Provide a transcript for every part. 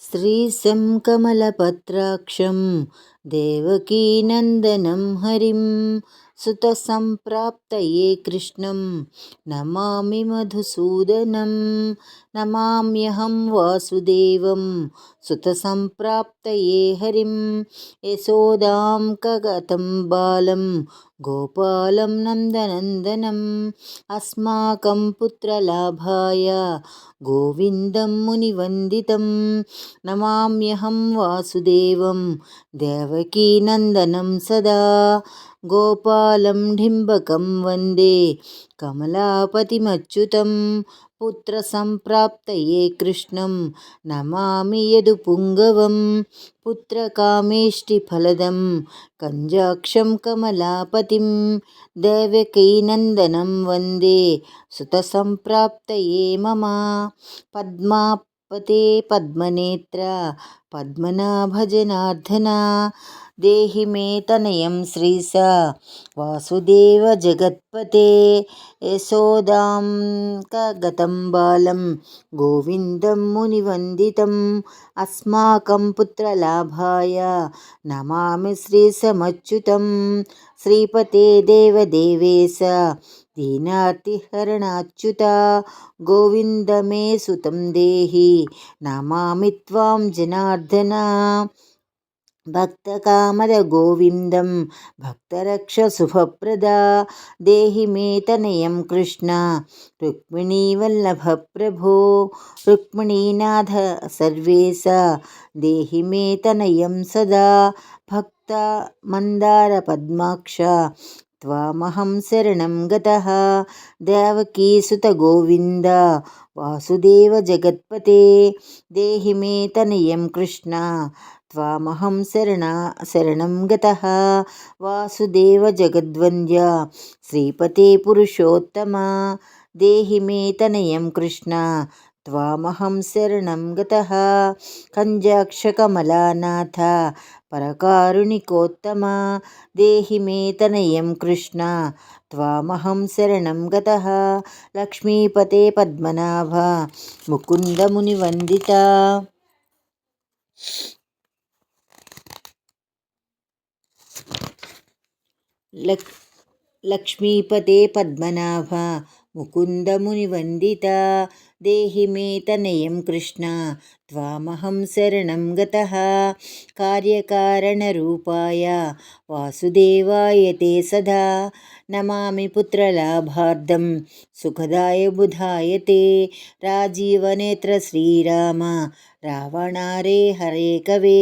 श्रीशं कमलपत्राक्षं देवकीनन्दनं हरिं सुतसम्प्राप्तये कृष्णं नमामि मधुसूदनं। नमाम्यहं वासुदेवं सुतसम्प्राप्तये हरिं यशोदां कगतं बालं गोपालं नन्दनन्दनम् अस्माकं पुत्रलाभाय गोविन्दं मुनिवन्दितं। नमाम्यहं वासुदेवं देवकीनन्दनं सदा गोपालं डिम्बकं वन्दे कमलापतिमच्युतं। पुत्रसम्प्राप्तये कृष्णं नमामि यदुपुङ्गवं पुत्रकामेष्टिफलदं कञ्जाक्षं कमलापतिं देवकीनन्दनं वन्दे सुतसम्प्राप्तये मम। पद्मापते पद्मनेत्र पद्मनाभजनार्दना देहि मे तनयं श्रीसा वासुदेव जगत्पते यशोदां कगतं बालं गोविन्दं मुनिवन्दितम् अस्माकं पुत्रलाभाय नमामि श्रीसमच्युतं। श्रीपते देवदेवेश दीनार्तिहरणाच्युता गोविन्द मे सुतं देहि नमामि त्वां जनार्दना। भक्तकामद गोविन्दं भक्तरक्षशुभप्रदा देहि मे तनयं कृष्ण रुक्मिणीवल्लभप्रभो रुक्मिणीनाथ सर्वेश देहि मे तनयं सदा। भक्तमन्दारपद्माक्ष त्वामहं शरणं गतः देवकीसुत गोविन्द वासुदेव जगत्पते देहि मे तनयं कृष्ण त्वामहं शरणं गतः वासुदेव जगद्वन्द्य श्रीपते पुरुषोत्तम देहि मे तनयं कृष्ण त्वामहं शरणं गतः। कञ्जाक्षकमलानाथ परकारुणिकोत्तम देहि मे तनयं कृष्ण त्वामहं शरणं गतः। लक्ष्मीपते पद्मनाभ मुकुन्द मुनिवन्दिता लक्ष्मीपते पद्मनाभ मुकुन्द मुनिवन्दिता देहि मे तनयं कृष्ण त्वामहं शरणं गतः। कार्यकारणरूपाय वासुदेवाय ते सदा नमामि पुत्रलाभार्थं सुखदाय बुधाय ते राजीवनेत्र श्रीराम रावणारे हरे कवे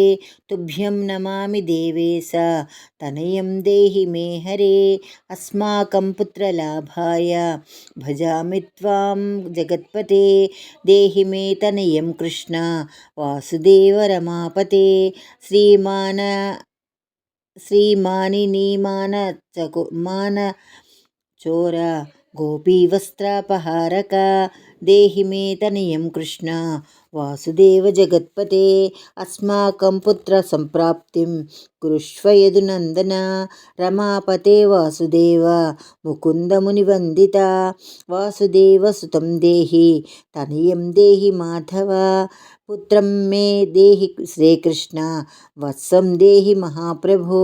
तुभ्यं नमामि देवेश तनयं देहि मे हरे। अस्माकं पुत्रलाभाय भजामि त्वां जगत्पते देहि मे तनयं कृष्ण वासुदेव रमापते। श्रीमानिनीमानचोर गोपीवस्त्रापहारक देहि मे तनयं कृष्ण वासुदेव जगत्पते। अस्माकं पुत्रसम्प्राप्तिं कुरुष्व यदुनन्दन रमापते वासुदेव मुकुन्द मुनिवन्दिता वासुदेव सुतं देहि तनयं देहि माधव। पुत्रं मे देहि श्रीकृष्ण वत्सं देहि महाप्रभो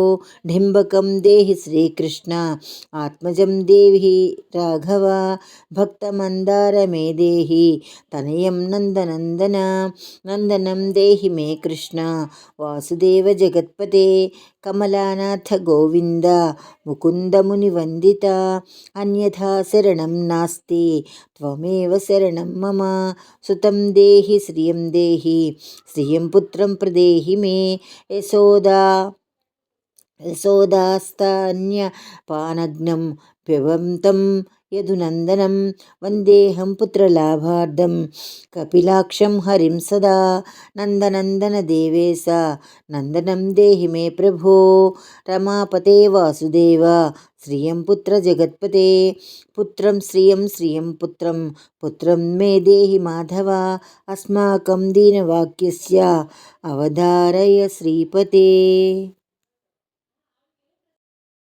डिम्बकं देहि श्रीकृष्ण आत्मजं देहि राघव। भक्तमन्दार मे देहि तनयं नन्दनन्दन नन्दनं देहि मे कृष्ण वासुदेव जगत्पते। कमलानाथ गोविन्द मुकुन्द मुनिवन्दिता अन्यथा शरणं नास्ति त्वमेव शरणं मम। सुतं देहि श्रियं देहि श्रियं पुत्रं प्रदेहि मे यशोदास्तन्यपानघ्नं प्यवन्तं यदुनन्दनं वन्देऽहं पुत्रलाभार्थं कपिलाक्षं हरिं सदा। नन्दनन्दन देवेश नन्दनं देहि मे प्रभो रमापते वासुदेव श्रियं पुत्र जगत्पते। पुत्रं श्रियं श्रियं पुत्रं मे देहि माधव। अस्माकं दीनवाक्यस्य अवधारय श्रीपते।